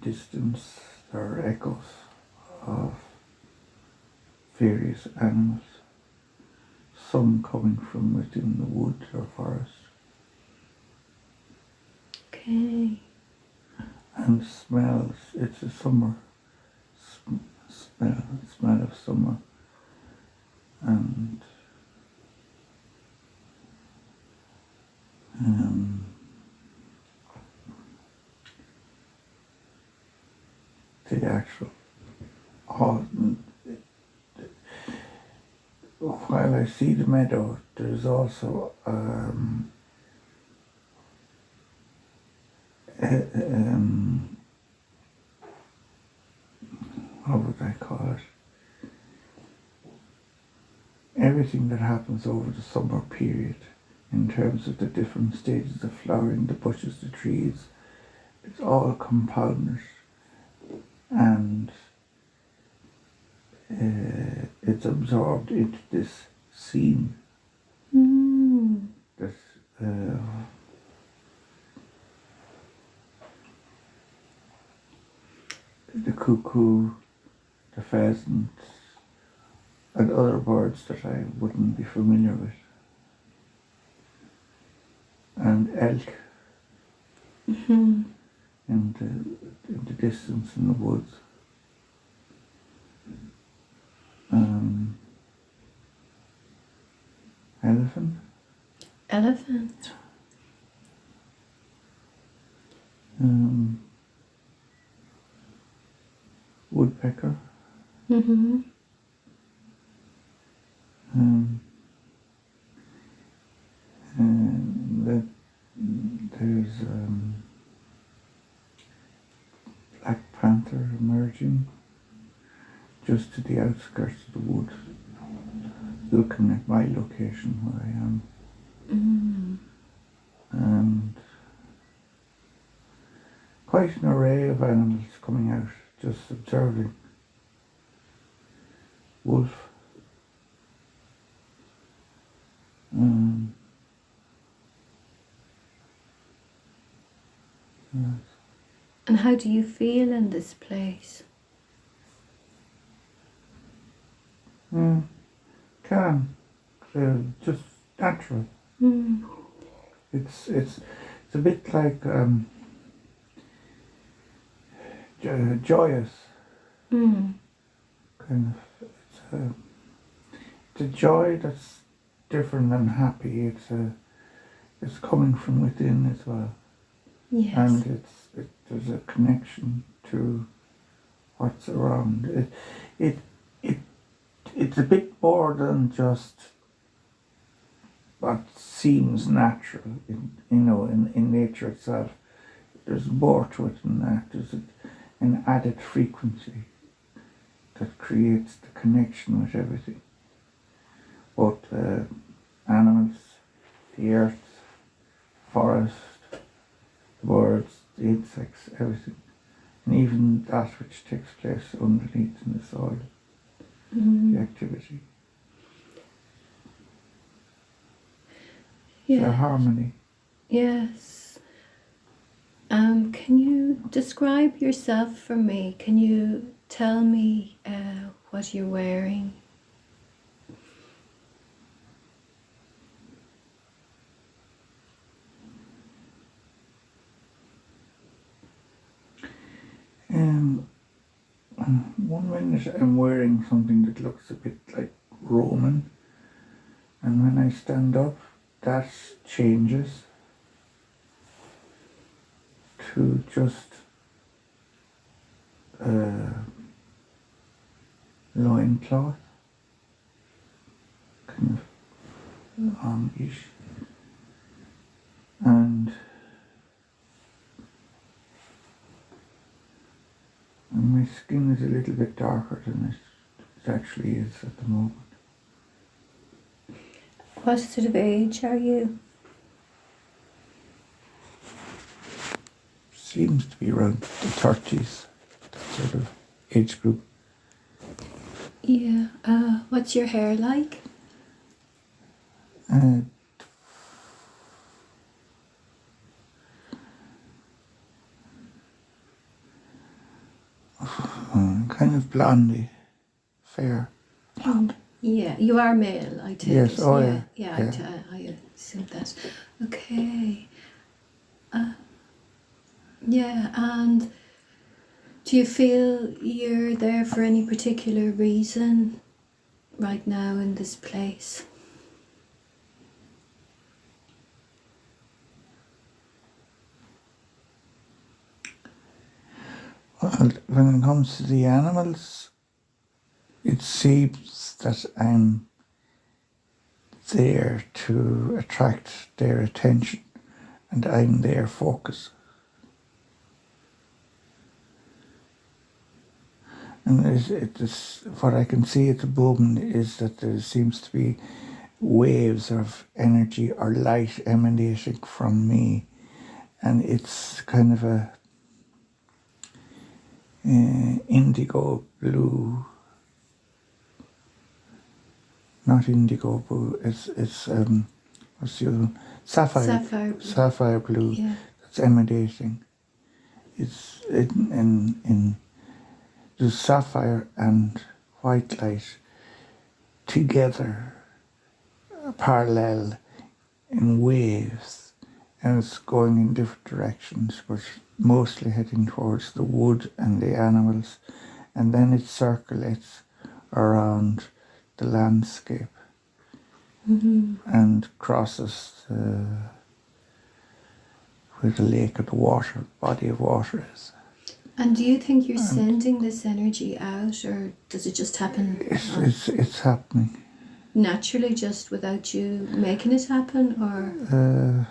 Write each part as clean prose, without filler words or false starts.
distance there are echoes of various animals, some coming from within the wood or forest. Okay. And smells, it's a summer smell of summer. And the actual while I see the meadow, there's also what would I call it? Everything that happens over the summer period in terms of the different stages of flowering, the bushes, the trees, it's all compounded and it's absorbed into this scene. This the cuckoo, the pheasant, and other birds that I wouldn't be familiar with, and elk in the distance in the woods. Elephant. Woodpecker. There's black panther emerging just to the outskirts of the wood, looking at my location where I am. And quite an array of animals coming out, just observing. Wolf. Yes. And how do you feel in this place? Calm, just natural. It's a bit like joyous. Kind of. It's a joy that's different than happy. It's coming from within as well. Yes. And there's a connection to what's around. It's a bit more than just what seems natural, in nature itself. There's more to it than that. There's an added frequency that creates the connection with everything. Both animals, the earth, forest, the birds, the insects, everything. And even that which takes place underneath in the soil, the activity. Yeah. The harmony. Yes. Can you describe yourself for me? Can you tell me what you're wearing? One minute I'm wearing something that looks a bit like Roman, and when I stand up, that changes to just loincloth, kind of longish, and my skin is a little bit darker than it actually is at the moment. What sort of age are you? Seems to be around the 30s, that sort of age group. Yeah. What's your hair like? kind of blondie, fair. Yeah, you are male, I take Yes, it. oh yeah. yeah, Yeah, yeah. I assume that. Okay. Yeah, and do you feel you're there for any particular reason right now in this place? Well, when it comes to the animals, it seems that I'm there to attract their attention and I'm their focus. And what I can see at the moment is that there seems to be waves of energy or light emanating from me, and it's kind of a indigo blue, not indigo blue. It's what's the other one? Sapphire blue. Yeah. That's emanating. It's in there's sapphire and white light together, parallel in waves, and it's going in different directions, but mostly heading towards the wood and the animals, and then it circulates around the landscape and crosses where the lake of the water, body of water is. And do you think you're sending this energy out, or does it just happen It's happening. naturally, just without you making it happen, or?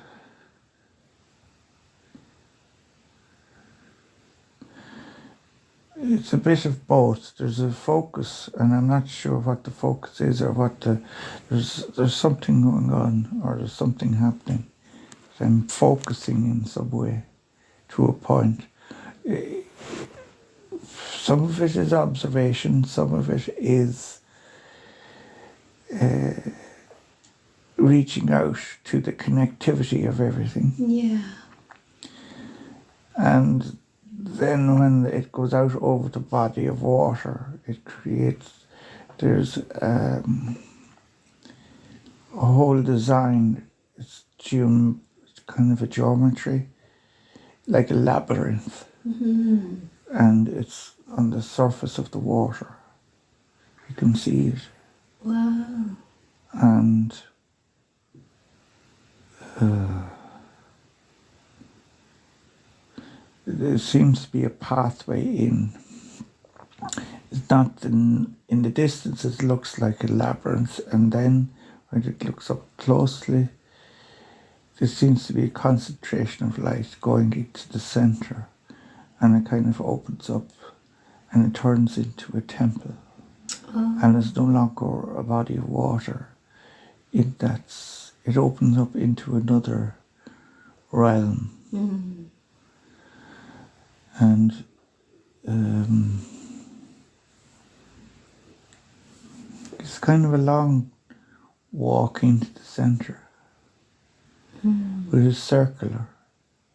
It's a bit of both. There's a focus, and I'm not sure what the focus is or there's something going on or there's something happening. I'm focusing in some way to a point. Some of it is observation, some of it is reaching out to the connectivity of everything. Yeah. And then when it goes out over the body of water, there's a whole design. It's kind of a geometry, like a labyrinth. And it's on the surface of the water. You can see it. Wow. And there seems to be a pathway in. It's not in the distance, it looks like a labyrinth, and then when it looks up closely, there seems to be a concentration of light going into the centre, and it kind of opens up and it turns into a temple. And it's no longer a body of water. It opens up into another realm. And it's kind of a long walk into the centre, but it's circular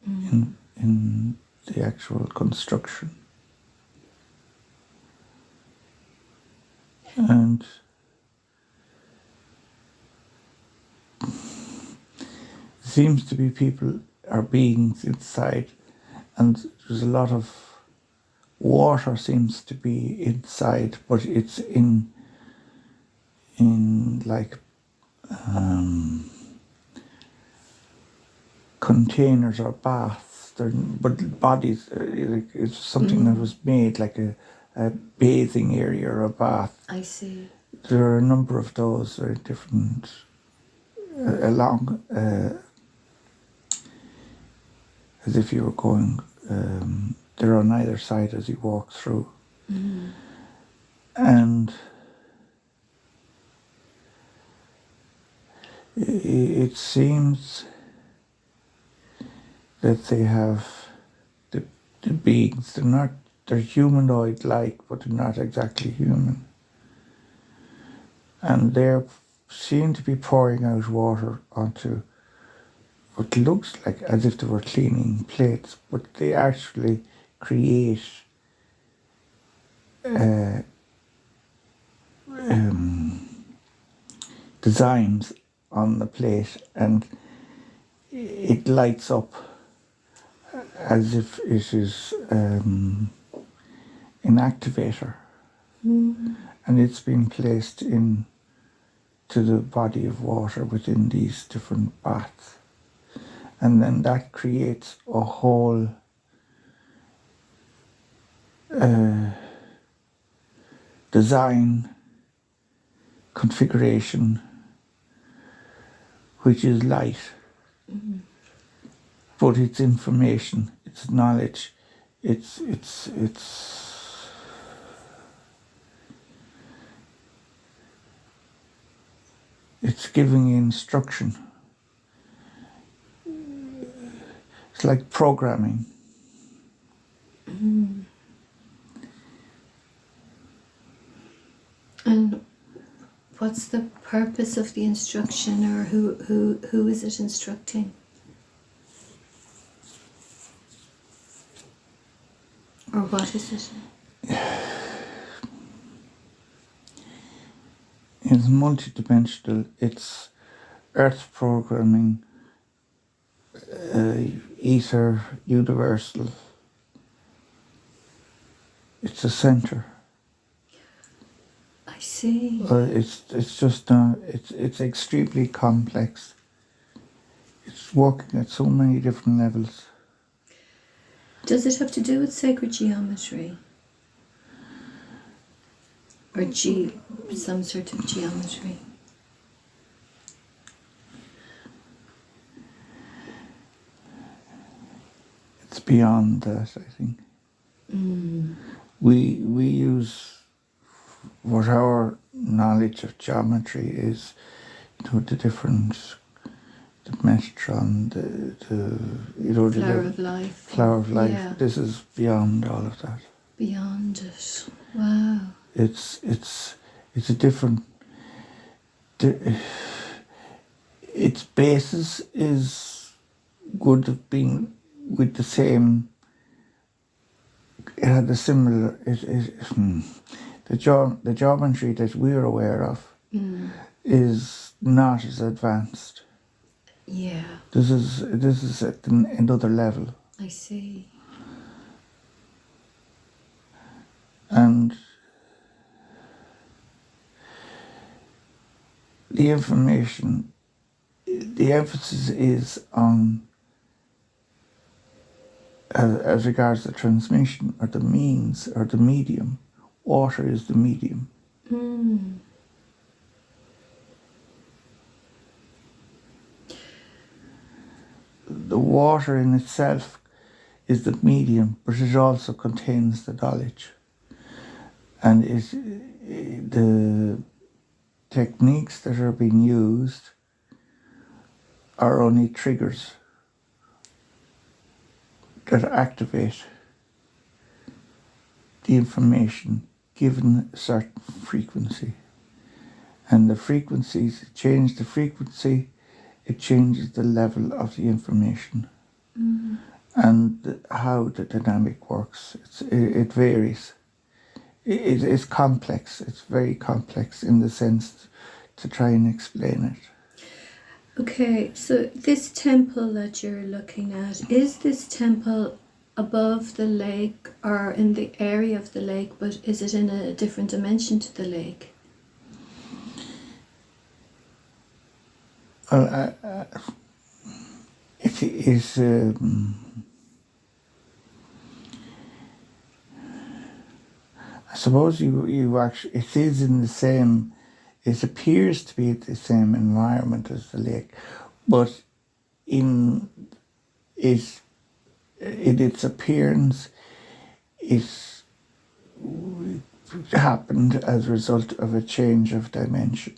in the actual construction. And seems to be people or beings inside, and there's a lot of water seems to be inside, but it's in like containers or baths. But bodies, it's something that was made like a bathing area or a bath. I see. There are a number of those very different along, as if you were going. They're on either side as you walk through, and it seems that they have the beings. They're humanoid-like, but they're not exactly human. And they seem to be pouring out water onto what looks like as if they were cleaning plates, but they actually create designs on the plate, and it lights up as if it is an activator, and it's been placed in to the body of water within these different baths, and then that creates a whole design configuration which is light, but it's information, it's knowledge, it's giving instruction. It's like programming. And what's the purpose of the instruction, or who is it instructing? Or what is it? It's multidimensional. It's earth programming, ether, universal. It's a center. I see. It's just it's extremely complex. It's working at so many different levels. Does it have to do with sacred geometry? Or some sort of geometry? It's beyond that, I think. We use what our knowledge of geometry is, the different, the metron, the Flower of life. Flower of life. Yeah. This is beyond all of that. Beyond it. Wow. It's a different. Its basis is would have been with the same. It had a similar. The geometry that we're aware of is not as advanced. Yeah. This is at another level. I see. And the information, the emphasis is on, as regards the transmission or the means or the medium. Water is the medium. The water in itself is the medium, but it also contains the knowledge. And the techniques that are being used are only triggers that activate the information given a certain frequency. And the frequencies, change the frequency, it changes the level of the information. And how the dynamic works. It varies. It's complex. It's very complex in the sense to try and explain it. Okay, so this temple that you're looking at, is this temple above the lake or in the area of the lake, but is it in a different dimension to the lake? Well, it is. I suppose you actually, it is in the same. It appears to be the same environment as the lake, but in its appearance, it happened as a result of a change of dimension.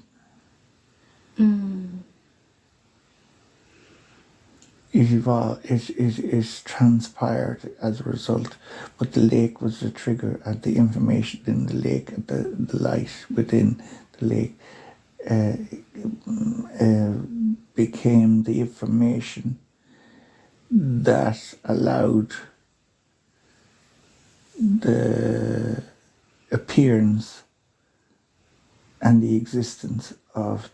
It evolved, it transpired as a result, but the lake was the trigger, and the information in the lake, and the light within the lake became the information that allowed the appearance and the existence of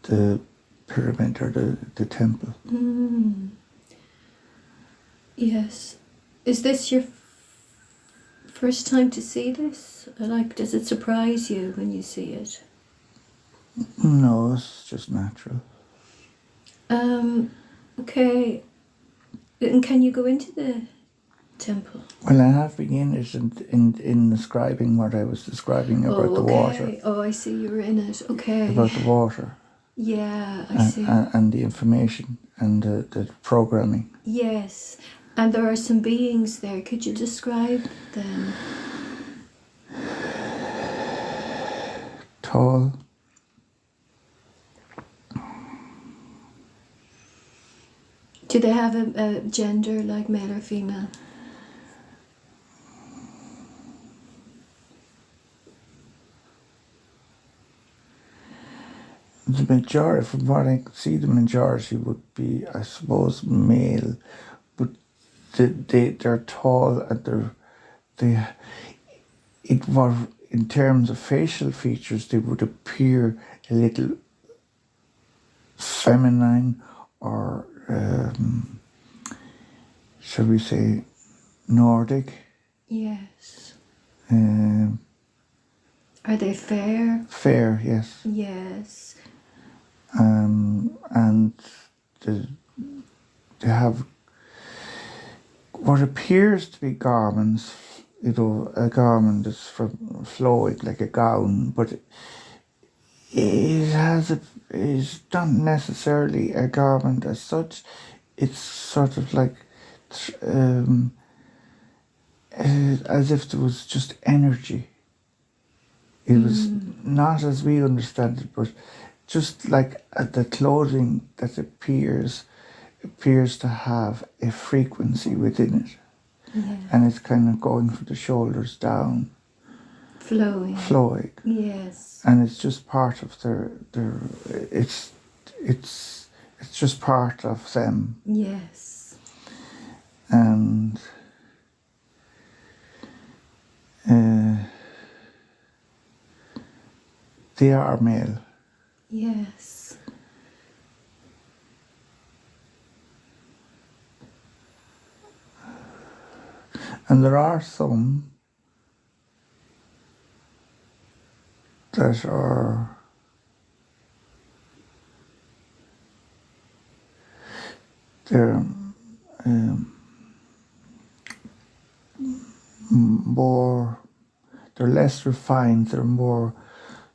the pyramid or the temple. Yes. Is this your first time to see this? Like, does it surprise you when you see it? No, it's just natural. Okay. And can you go into the temple? Well, I have begun it in describing what I was describing about the water. Oh, I see, you're in it. Okay. About the water. Yeah, I see. And the information and the programming. Yes. And there are some beings there. Could you describe them? Tall. Do they have a gender, like male or female? The majority, from what I could see, the majority would be, I suppose, male, but they're tall and it was, in terms of facial features, they would appear a little feminine or, shall we say, Nordic. Yes. Um, Are they fair? Fair, yes. Yes. And they have what appears to be garments, a garment that's flowing like a gown, but it's not necessarily a garment as such. It's sort of like as if there was just energy. It was not as we understand it, but just like the clothing that appears to have a frequency within it. Yeah. And it's kind of going from the shoulders down. Flowing. Yes. And it's just part of it's just part of them. Yes. And they are male. Yes. And there are some that are they're less refined,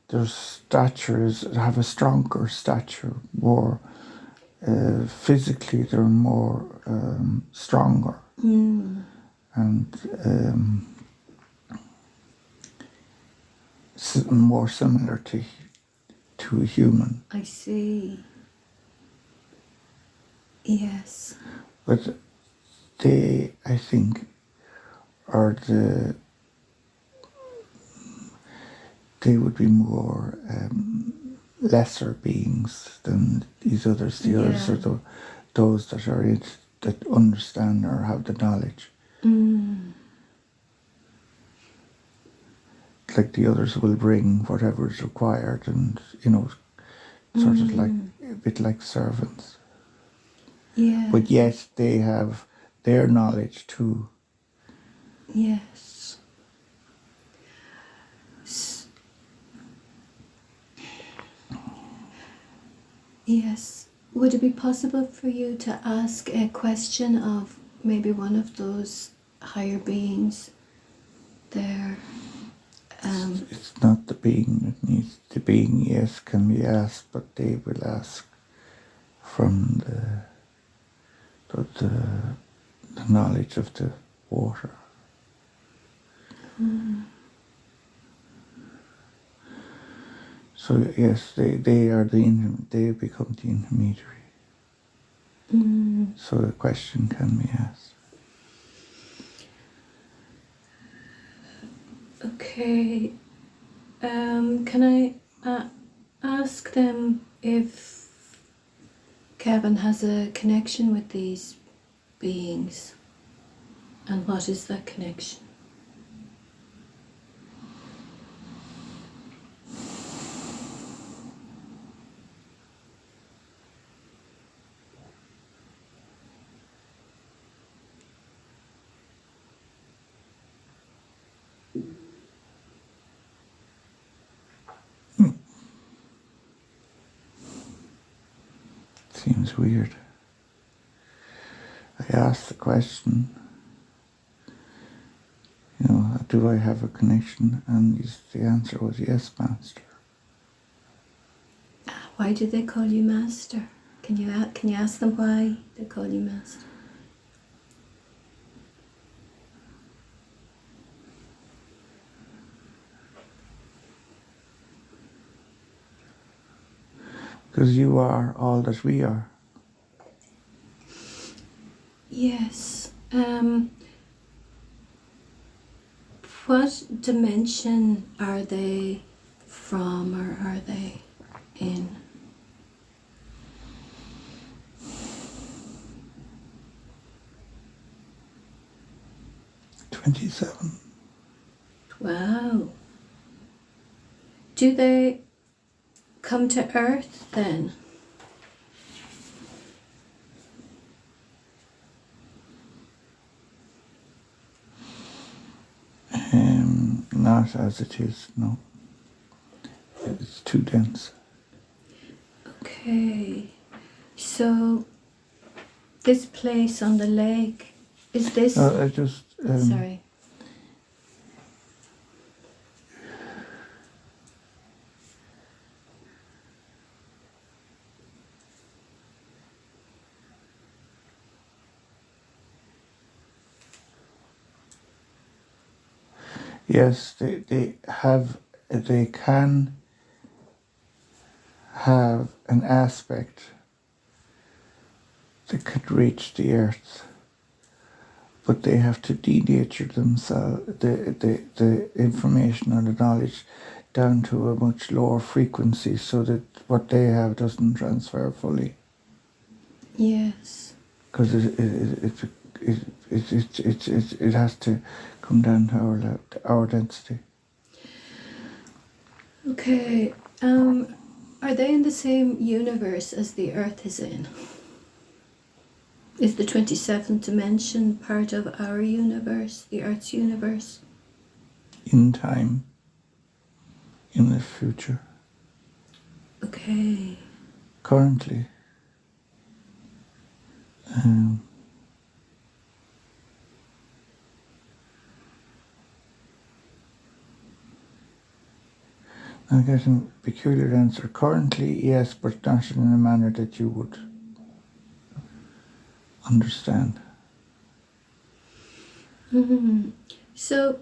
their statures have a stronger stature, more physically they're more stronger. And more similar to a human. I see. Yes. But they, I think, they would be more lesser beings than these others. The others are those that are that understand or have the knowledge. Like the others will bring whatever is required, and sort of like a bit like servants. Yeah. But yet they have their knowledge too. Yes. Yes. Would it be possible for you to ask a question of maybe one of those higher beings there? It's not the being that needs the being, yes, can be asked, but they will ask from the knowledge of the water. So yes, they become the intermediary. So a question can be asked. Okay. Can I ask them if Kevin has a connection with these beings? And what is that connection? seems weird. I asked the question, do I have a connection? And the answer was yes, Master. Why do they call you Master? Can you ask them why they call you Master? Because you are all that we are. Yes. What dimension are they from, or are they in? 27. Wow. Do they come to Earth then? Not as it is, no. It's too dense. Okay. So this place on the lake, is this... I just... Sorry. Yes, they can have an aspect that could reach the earth, but they have to denature themselves, the information or the knowledge down to a much lower frequency so that what they have doesn't transfer fully. Yes. Because it has to come down to our density. Okay. Are they in the same universe as the Earth is in? Is the 27th dimension part of our universe, the Earth's universe? In time, in the future. Okay. Currently, I'm getting a peculiar answer. Currently, yes, but not in a manner that you would understand. Mm-hmm. So,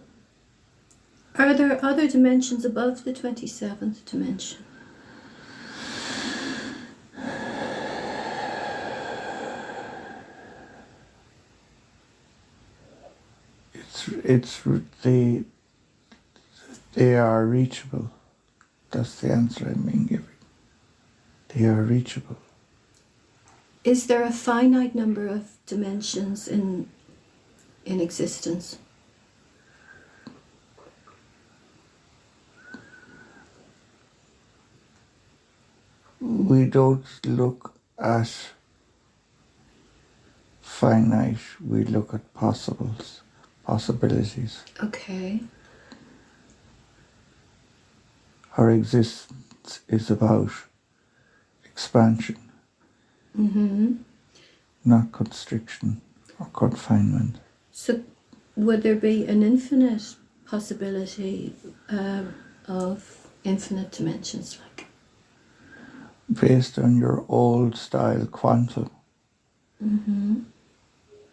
are there other dimensions above the 27th dimension? They are reachable. That's the answer I'm being given. They are reachable. Is there a finite number of dimensions in existence? We don't look at finite, we look at possibilities. Okay. Our existence is about expansion, not constriction or confinement. So, would there be an infinite possibility of infinite dimensions? Like, Based on your old style quantum,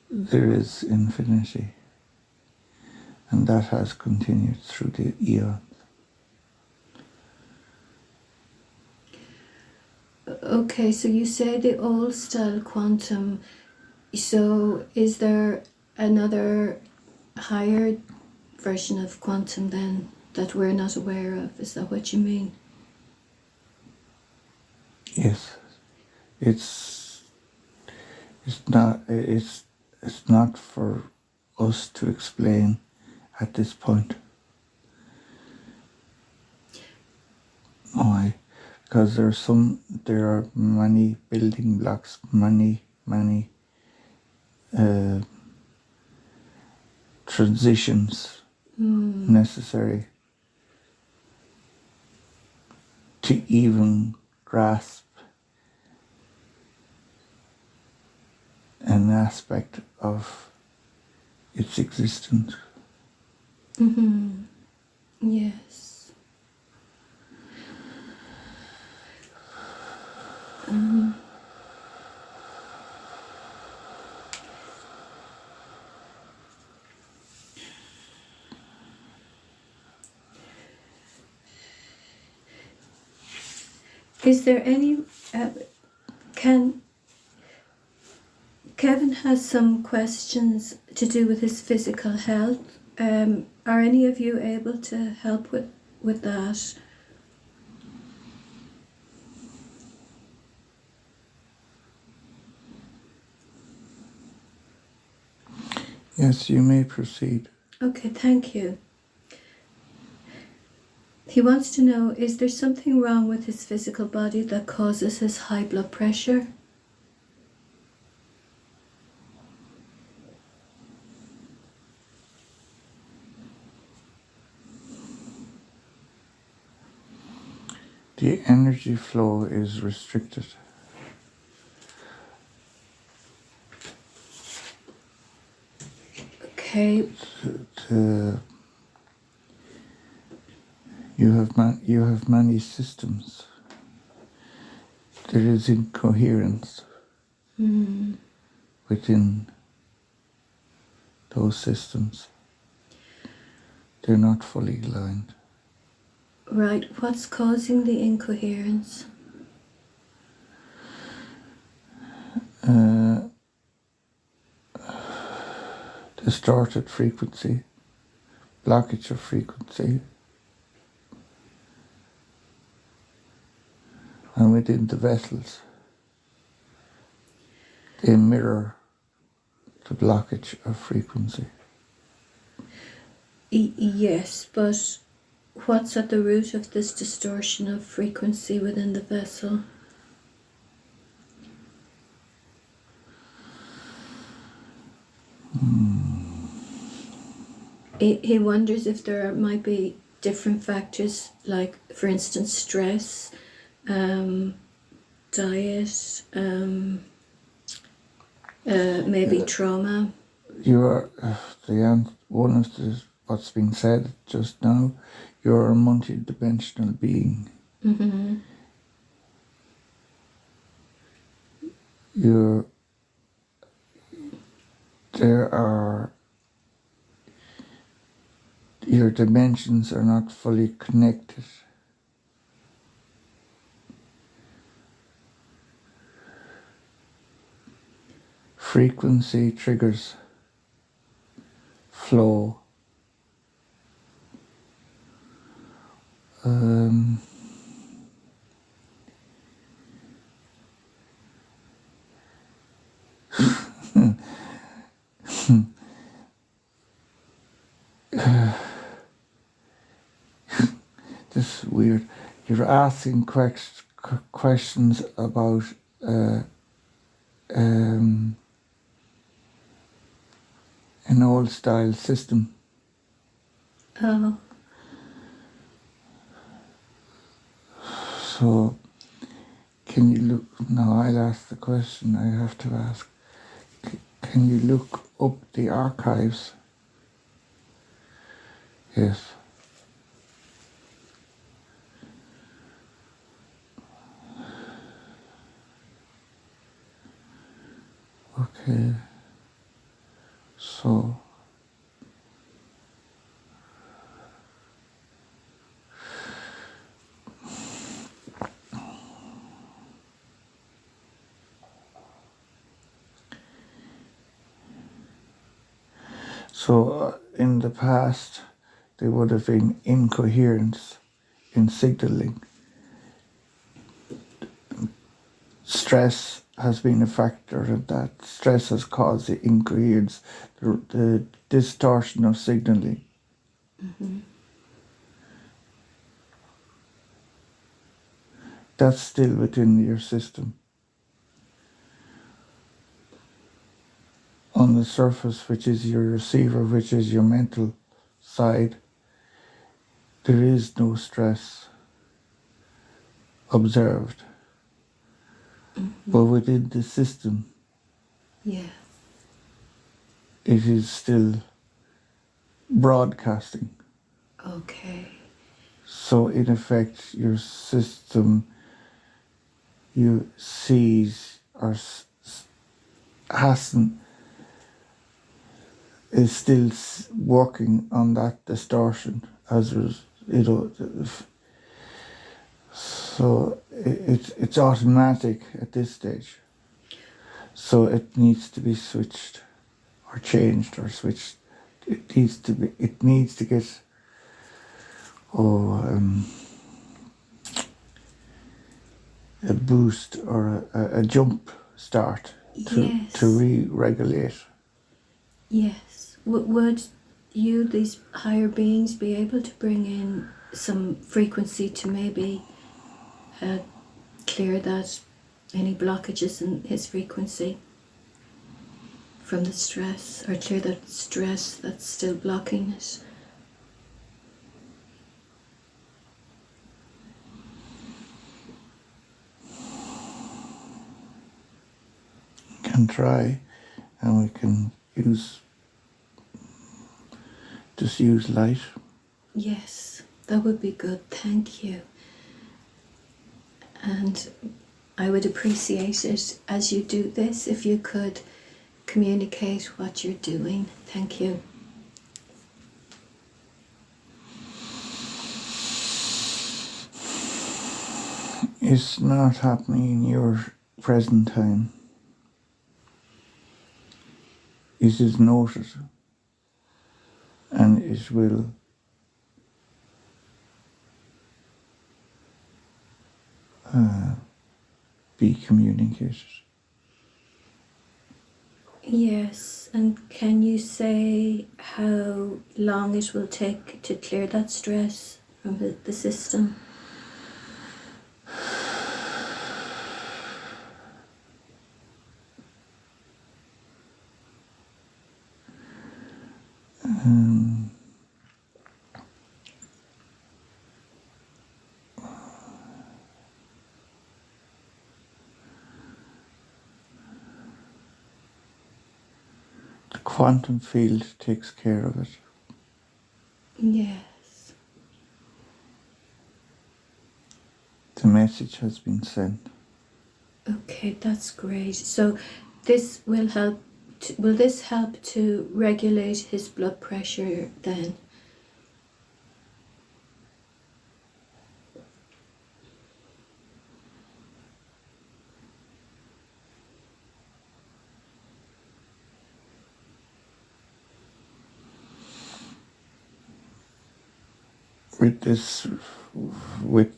there is infinity, and that has continued through the eons. okay, so you say the old style quantum. So is there another higher version of quantum then that we're not aware of? Is that what you mean? Yes, it's not for us to explain at this point. Why? Because there are many building blocks, many transitions necessary to even grasp an aspect of its existence. Mm-hmm. Yes. Is there any, can, Kevin has some questions to do with his physical health. Are any of you able to help with that? Yes, you may proceed. Okay, thank you. He wants to know, is there something wrong with his physical body that causes his high blood pressure? The energy flow is restricted. Okay. You have many systems. There is incoherence within those systems. They're not fully aligned. Right, what's causing the incoherence? Distorted frequency, blockage of frequency, and within the vessels, they mirror the blockage of frequency. Yes, but what's at the root of this distortion of frequency within the vessel? He wonders if there might be different factors, like, for instance, stress, diet, maybe trauma. You are one of what's been said just now. You're a multi-dimensional being. Mm-hmm. Your dimensions are not fully connected. Frequency triggers flow. This is weird. You're asking questions about an old style system. Oh. So, can you look? No, I'll ask the question I have to ask. Can you look up the archives? Yes. Okay. So, in the past, there would have been incoherence in signaling. Stress has been a factor of that. Stress has caused the incoherence, the distortion of signaling. Mm-hmm. That's still within your system. On the surface, which is your receiver, which is your mental side, there is no stress observed. Mm-hmm. But within the system, Yeah. it is still broadcasting. Okay. So in effect, your system, you sees or hasn't, is still working on that distortion as you know. So it's automatic at this stage. So it needs to be switched or changed or switched. It needs to get a boost or a jump start Yes. to re-regulate. Yes. Would you, these higher beings, be able to bring in some frequency to maybe clear that, any blockages in his frequency from the stress, or clear that stress that's still blocking it? Can try, and we can just use light. Yes, that would be good. Thank you. And I would appreciate it as you do this if you could communicate what you're doing. Thank you. It's not happening in your present time. It is noted, and it will be communicated. Yes, and can you say how long it will take to clear that stress from the system? The quantum field takes care of it. Yes. The message has been sent. Okay, that's great. So this will help. Will this help to regulate his blood pressure then? With this, with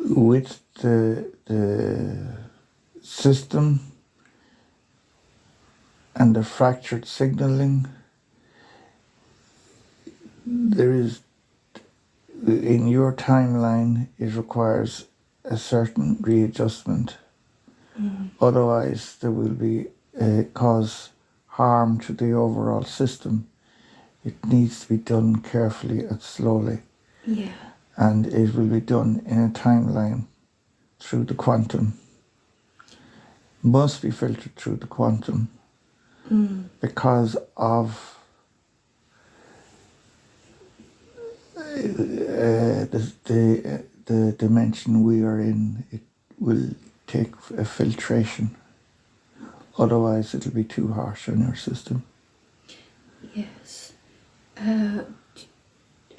with the system and the fractured signaling, there is, in your timeline, it requires a certain readjustment. Otherwise, there will be cause harm to the overall system. It needs to be done carefully and slowly. Yeah. And it will be done in a timeline through the quantum. Must be filtered through the quantum because of the dimension we are in. It will take a filtration. Otherwise, it'll be too harsh on your system. Yes.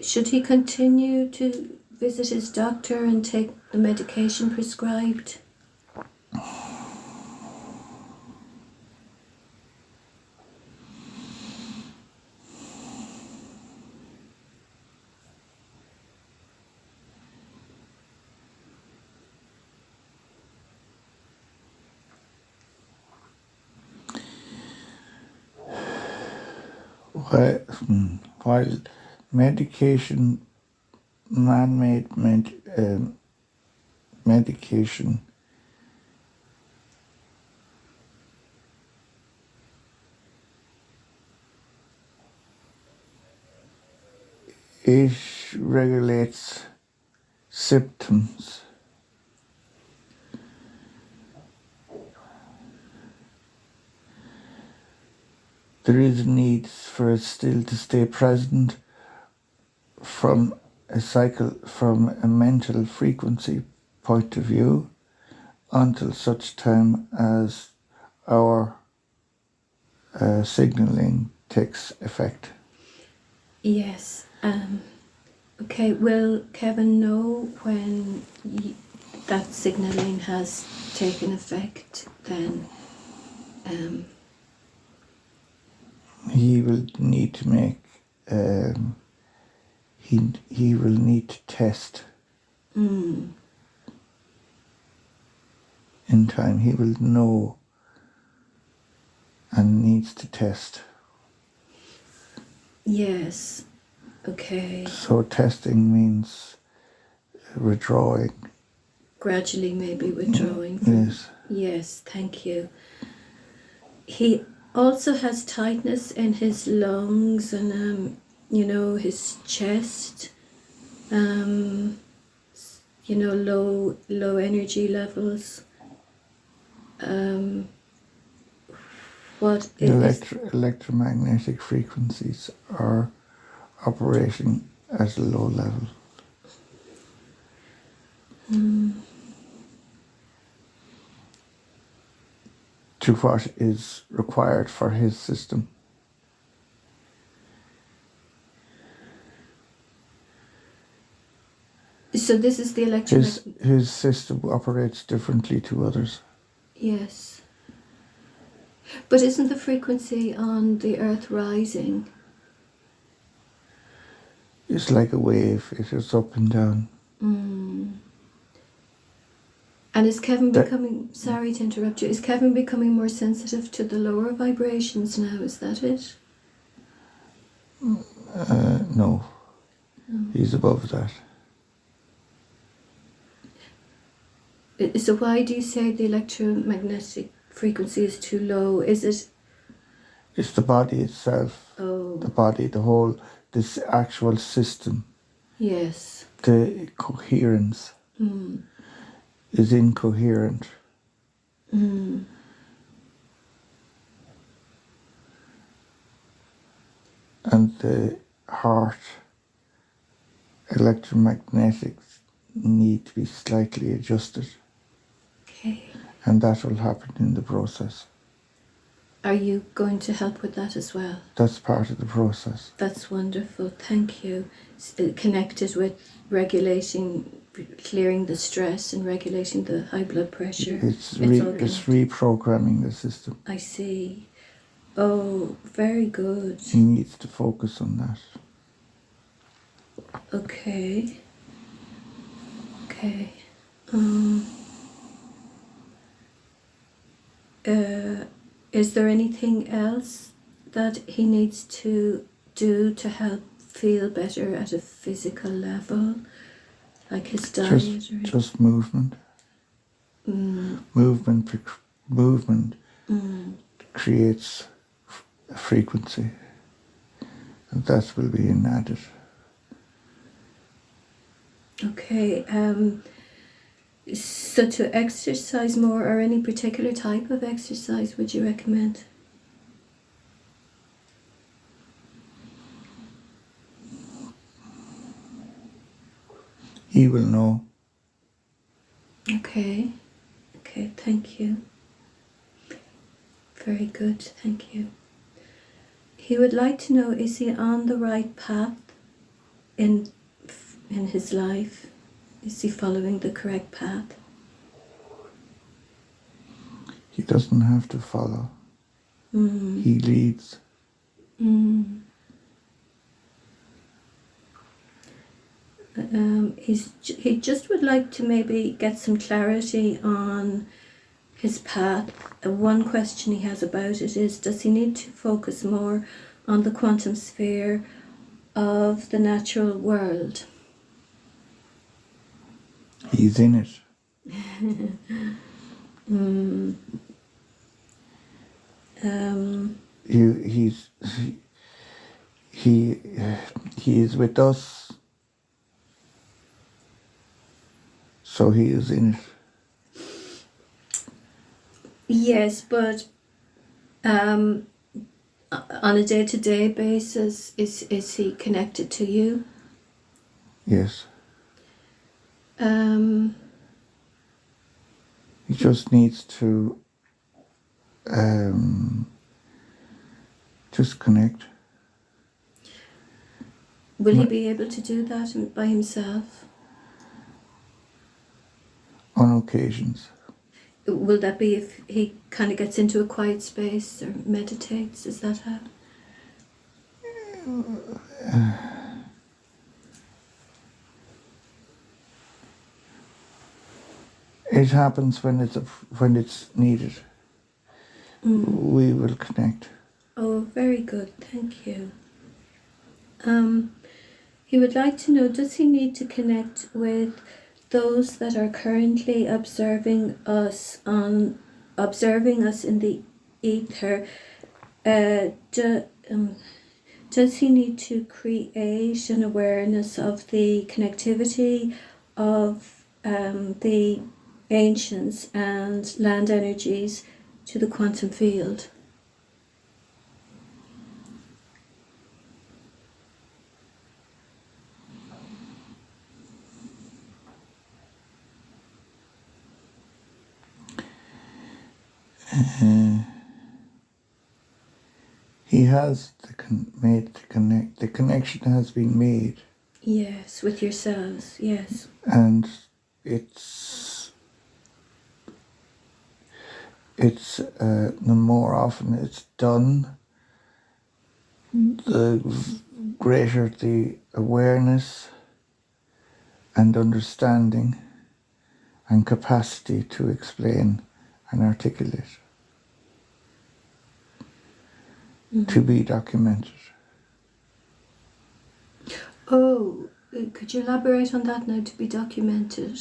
Should he continue to visit his doctor and take the medication prescribed? While medication, man-made medication It regulates symptoms. There is a need for it still to stay present from a mental frequency point of view until such time as our signaling takes effect. Yes. Okay, will Kevin know when that signalling has taken effect then? He will need to make, he will need to test in time. He will know and needs to test. Yes. Okay. So testing means withdrawing. Gradually maybe withdrawing. Yes. Yes, thank you. He also has tightness in his lungs and his chest. Low energy levels. What is Electromagnetic frequencies are operating at a low level. To what is required for his system. So this is the His system operates differently to others. Yes. But isn't the frequency on the Earth rising? It's like a wave. It is up and down. And is Kevin becoming, sorry to interrupt you, is Kevin becoming more sensitive to the lower vibrations now? Is that it? No. He's above that. So why do you say the electromagnetic frequency is too low? Is it? It's the body itself. Oh. The body, this actual system. Yes. The coherence is incoherent. And the heart electromagnetics need to be slightly adjusted. Okay. And that will happen in the process. Are you going to help with that as well? That's part of the process. That's wonderful, thank you. Connected with regulating, clearing the stress and regulating the high blood pressure. It's reprogramming the system. I see. Oh, very good. He needs to focus on that. Okay. Okay. Is there anything else that he needs to do to help feel better at a physical level, like his diet? Just movement. Movement creates a frequency, and that will be added. Okay. So to exercise more, or any particular type of exercise would you recommend? He will know. Okay. Okay, thank you. Very good, thank you. He would like to know, is he on the right path in his life? Is he following the correct path? He doesn't have to follow. He leads. He just would like to maybe get some clarity on his path. One question he has about it is, does he need to focus more on the quantum sphere of the natural world? He's in it. he is with us, so he is in it. Yes, but on a day-to-day basis, is he connected to you? Yes. Um, He just needs to just connect. will he be able to do that by himself? On occasions. Will that be if he kind of gets into a quiet space or meditates? Is that how? It happens when it's needed. We will connect. Oh, very good. Thank you. He would like to know, does he need to connect with those that are currently observing us in the ether? Does he need to create an awareness of the connectivity of the ancients and land energies to the quantum field? He has made the connect. The connection has been made. Yes, with yourselves, yes. And it's the more often it's done, the greater the awareness and understanding and capacity to explain and articulate. To be documented. Oh, could you elaborate on that now, to be documented?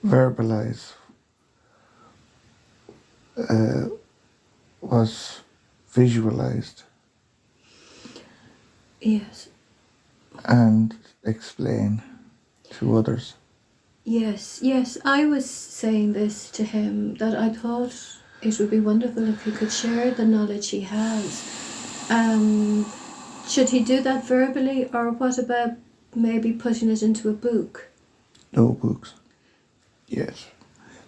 Verbalize was visualized. Yes. And explain to others. Yes, I was saying this to him, that I thought it would be wonderful if he could share the knowledge he has. Should he do that verbally, or what about maybe putting it into a book? No books. Yes.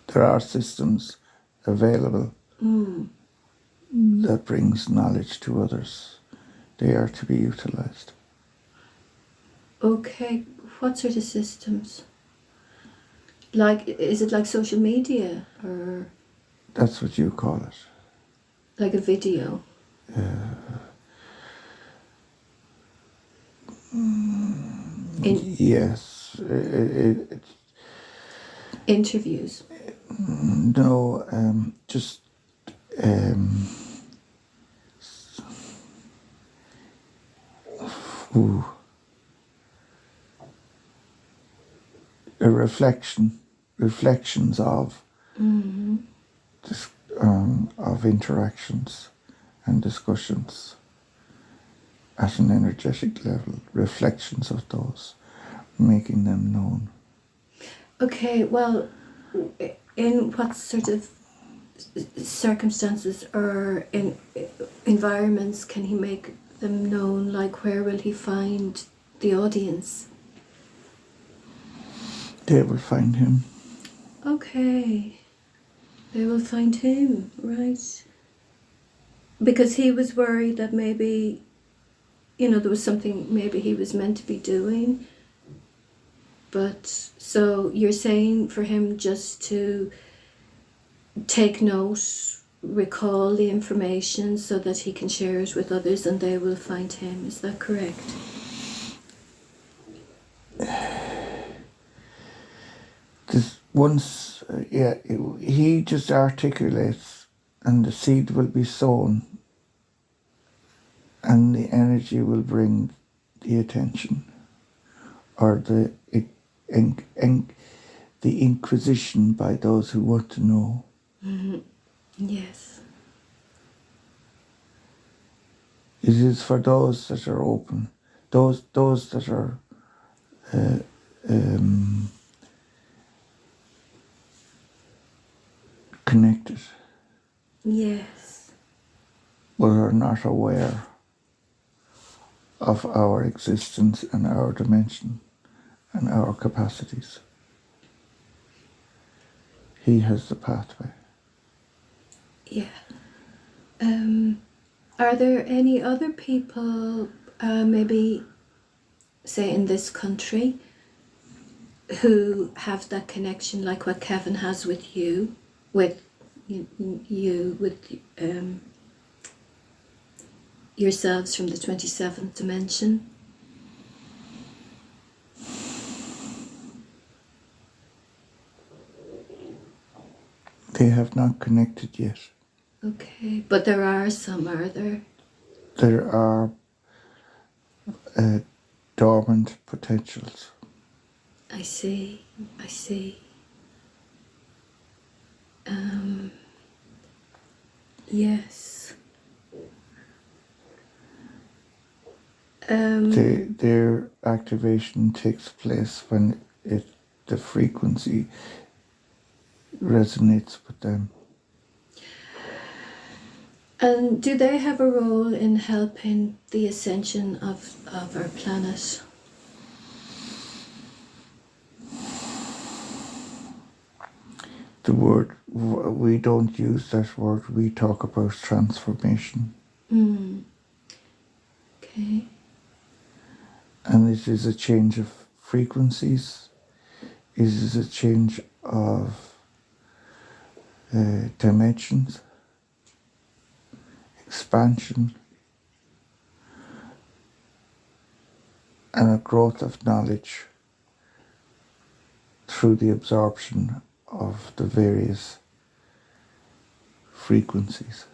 There are systems available that brings knowledge to others. They are to be utilized. Okay, what sort of systems? Like, is it like social media, or That's what you call it. like a video? Yes. Interviews? No, just a reflections of of interactions and discussions at an energetic level, reflections of those, making them known. Okay, well, in what sort of circumstances or in environments can he make them known? Like, where will he find the audience? They will find him. Okay, they will find him, right? Because he was worried that maybe, there was something maybe he was meant to be doing. But so you're saying for him just to take note, recall the information so that he can share it with others and they will find him. Is that correct? He just articulates, and the seed will be sown, and the energy will bring the attention, or the inquisition by those who want to know. Yes. It is for those that are open, those that are connected, Yes. but are not aware of our existence and our dimension and our capacities. He has the pathway. Yeah. Are there any other people, maybe, say, in this country, who have that connection, like what Kevin has with you, with yourselves from the 27th dimension? They have not connected yet. Okay, but there are some, are there? There are dormant potentials. I see. Yes. Their activation takes place when the frequency resonates with them. And do they have a role in helping the ascension of our planet? The word, we don't use that word, we talk about transformation. Okay. And it is a change of frequencies, it is a change of dimensions, expansion, and a growth of knowledge through the absorption of the various frequencies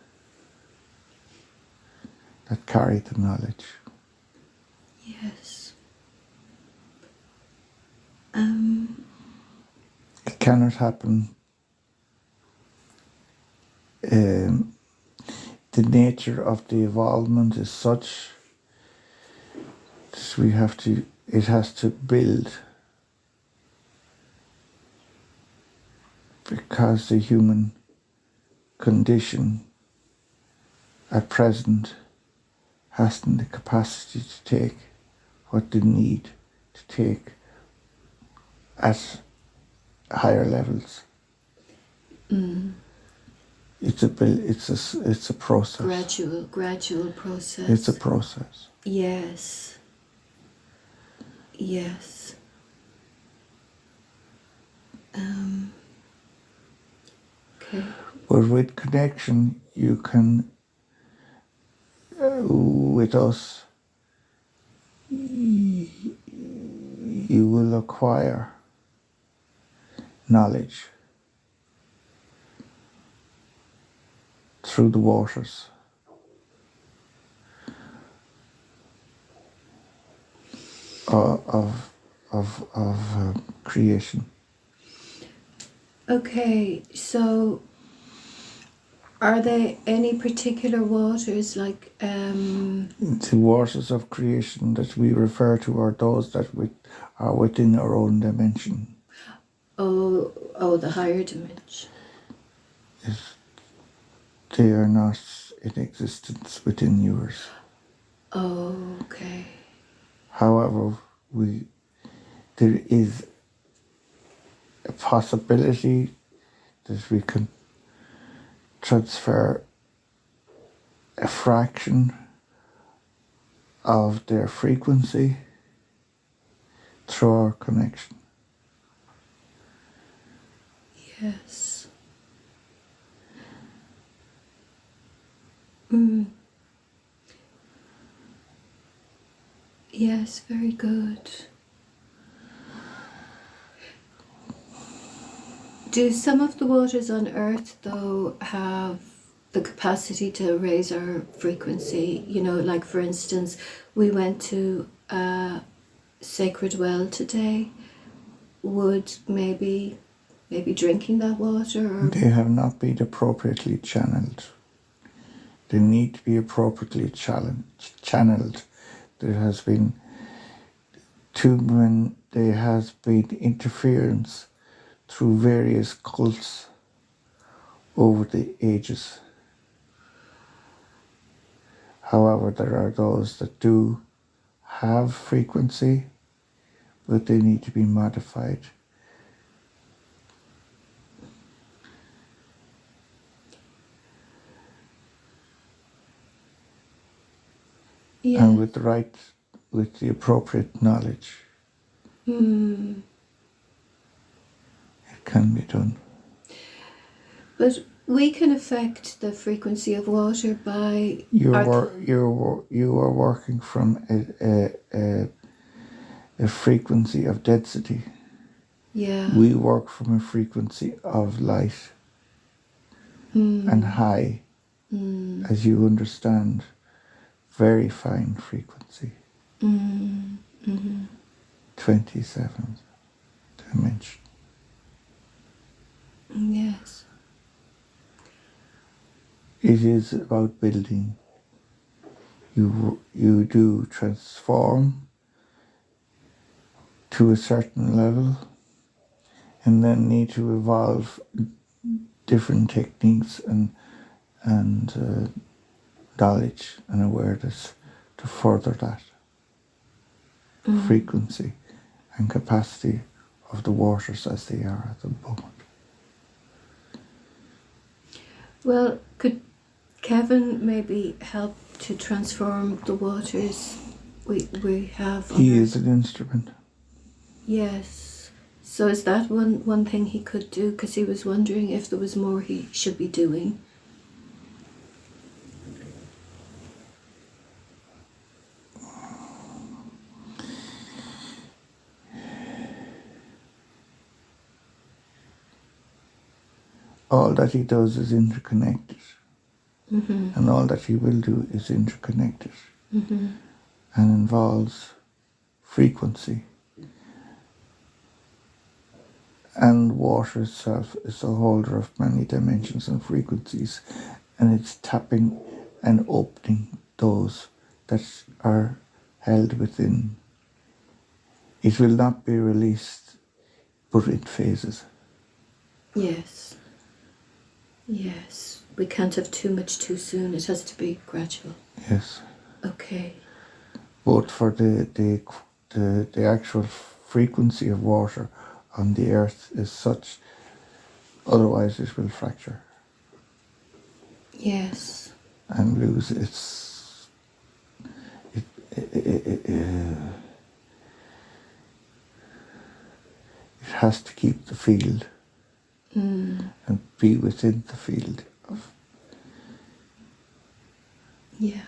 that carry the knowledge. Yes. It cannot happen. The nature of the evolvement is such that it has to build, because the human condition at present hasn't the capacity to take what they need to take at higher levels. It's a process. Gradual process. It's a process. Yes. Okay. But with connection, you can, with us, you will acquire knowledge through the waters of creation. Okay, so are there any particular waters, like The waters of creation that we refer to are those that are within our own dimension. the higher dimension? They are not in existence within yours. Oh, okay. However, there is a possibility that we can transfer a fraction of their frequency through our connection. Yes. Yes, very good. Do some of the waters on Earth, though, have the capacity to raise our frequency? You know, like for instance, we went to a sacred well today. Would maybe drinking that water, or They have not been appropriately channeled They need to be appropriately channeled. There has been there has been interference through various cults over the ages. However, there are those that do have frequency, but they need to be modified. Yeah. And with the appropriate knowledge, Mm. it can be done. But we can affect the frequency of water by You are working from a frequency of density. Yeah. We work from a frequency of light and high, as you understand, very fine frequency. 27th dimension. Yes. It is about building. You do transform to a certain level and then need to evolve different techniques and knowledge and awareness to further that frequency and capacity of the waters as they are at the moment. Well, could Kevin maybe help to transform the waters we have? He is an instrument. Yes. So is that one thing he could do? Because he was wondering if there was more he should be doing. All that he does is interconnected. And all that he will do is interconnected. And involves frequency. And water itself is a holder of many dimensions and frequencies, and it's tapping and opening those that are held within. It will not be released, but in phases. Yes. Yes. We can't have too much too soon. It has to be gradual. Yes. Okay. Both for the actual frequency of water on the earth is such, otherwise it will fracture. Yes. And lose it has to keep the field and be within the field of. Yeah.